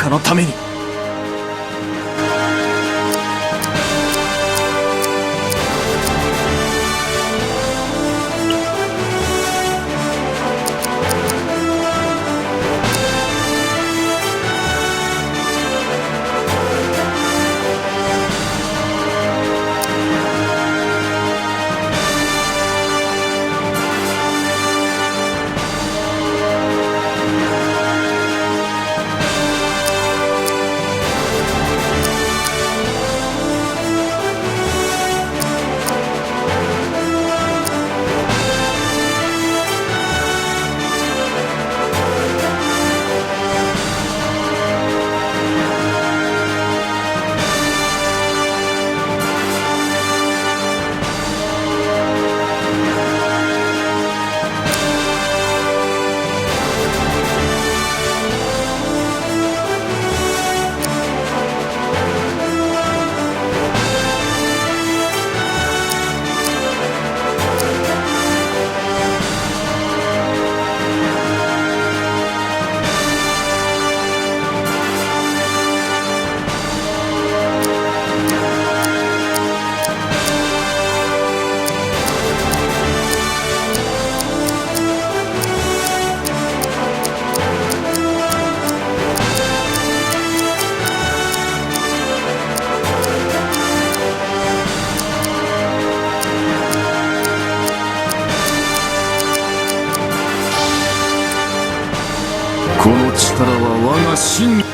家のために。この力は我が真。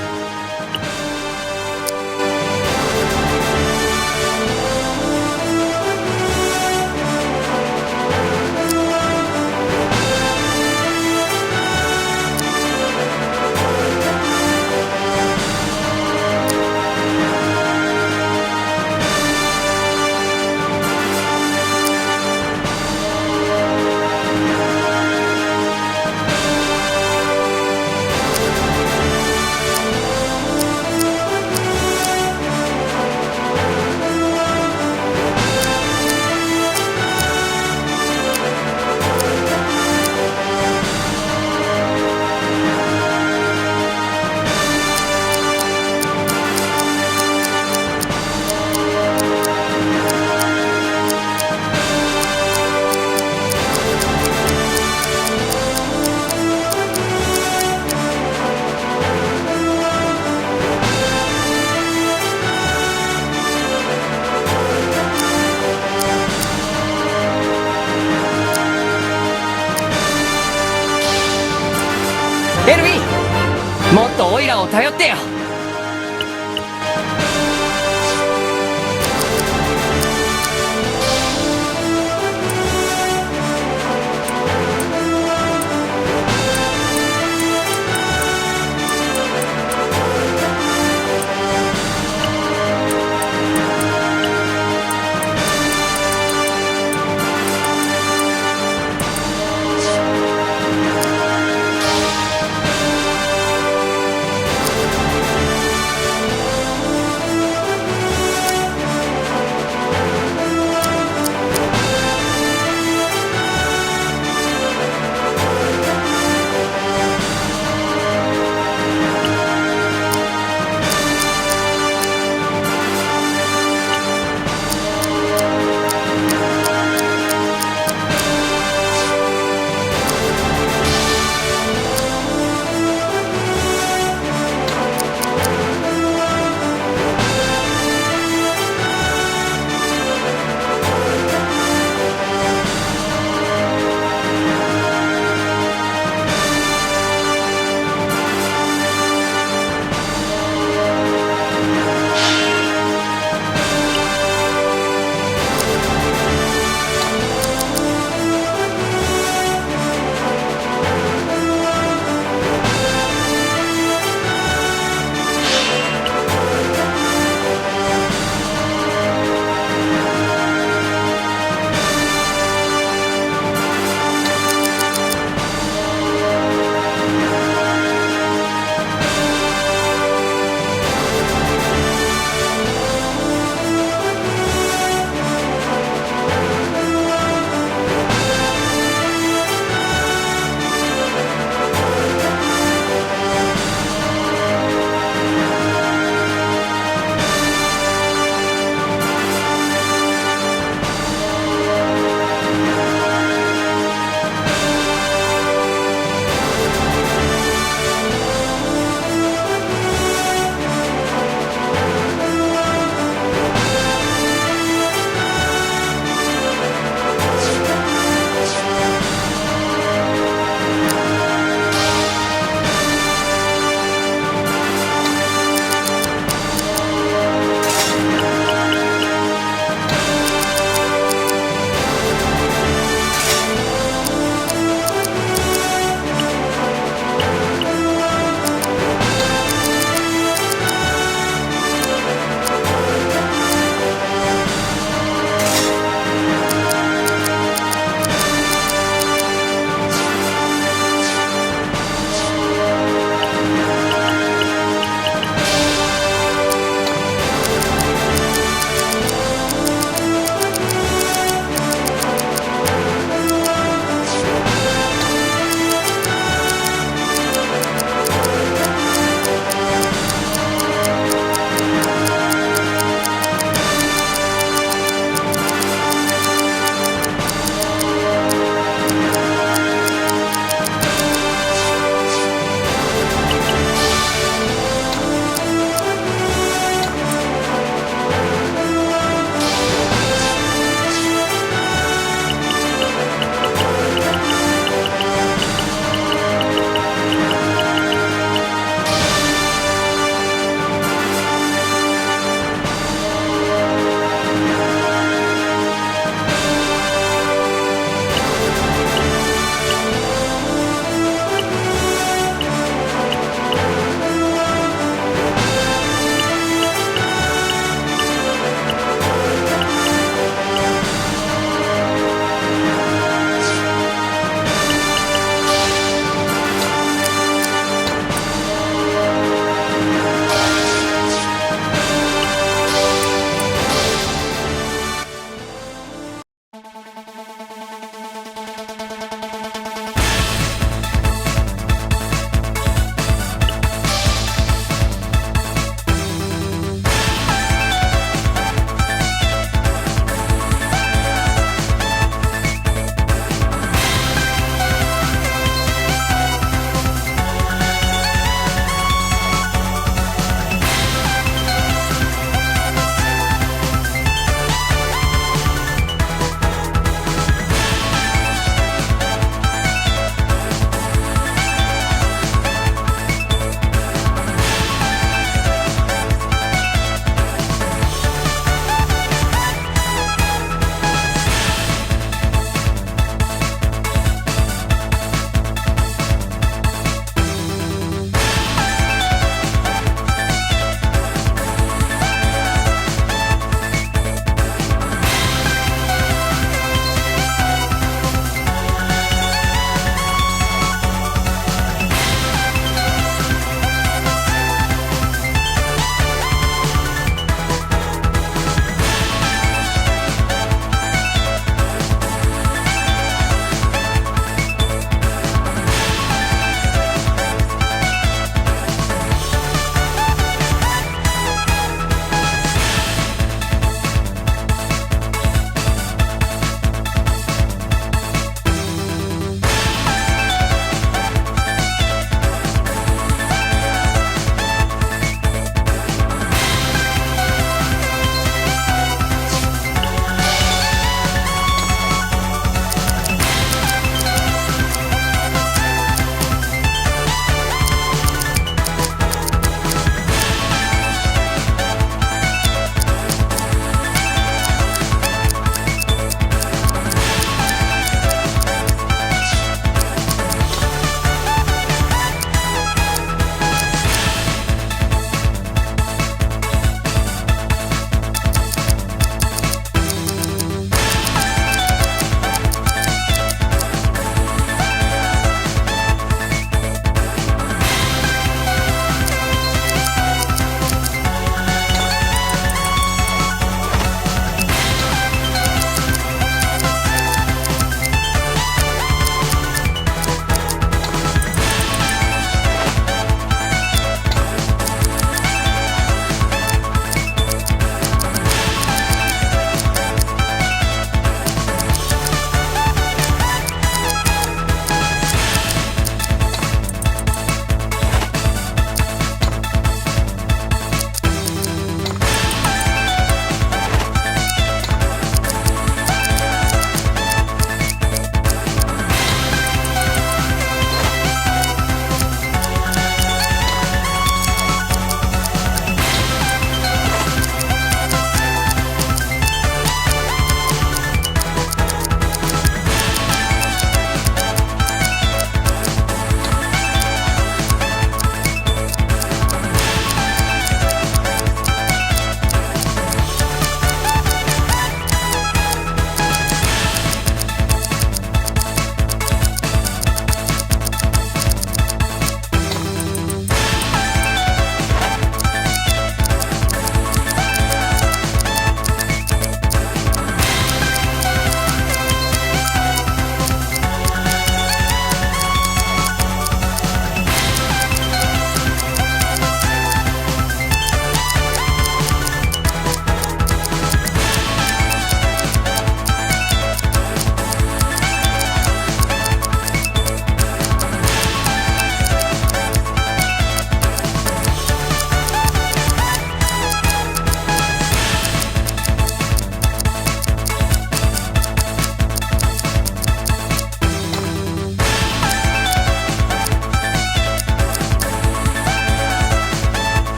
エルヴィン、もっとオイラを頼ってよ。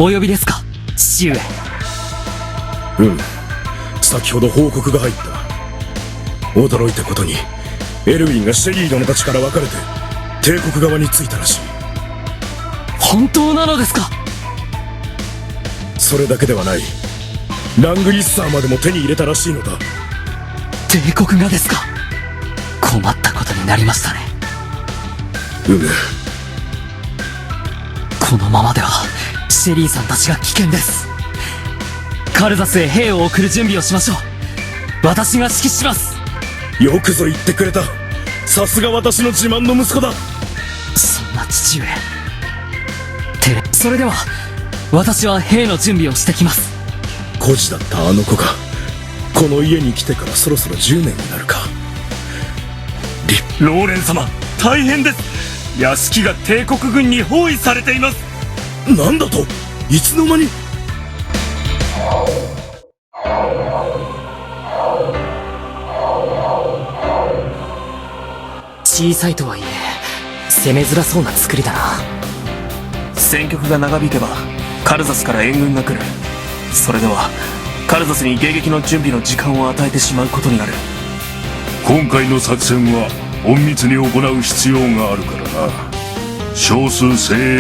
お呼びですか、父上。先ほど報告が入った。驚いたことにエルウィンがシェリー殿たちから分かれて帝国側に着いたらしい。本当なのですか？それだけではない。ラングリッサーまでも手に入れたらしいのだ。帝国がですか？困ったことになりましたね。このままではシェリーさんたちが危険です。カルザスへ兵を送る準備をしましょう。私が指揮します。よくぞ言ってくれた。さすが私の自慢の息子だ。そんな父上、それでは私は兵の準備をしてきます。孤児だったあの子がこの家に来てからそろそろ10年になるか。ローレン様、大変です。屋敷が帝国軍に包囲されています。なんだと、いつの間に。小さいとはいえ攻めづらそうな作りだな。戦局が長引けばカルザスから援軍が来る。それではカルザスに迎撃の準備の時間を与えてしまうことになる。今回の作戦は隠密に行う必要があるからな。少数精鋭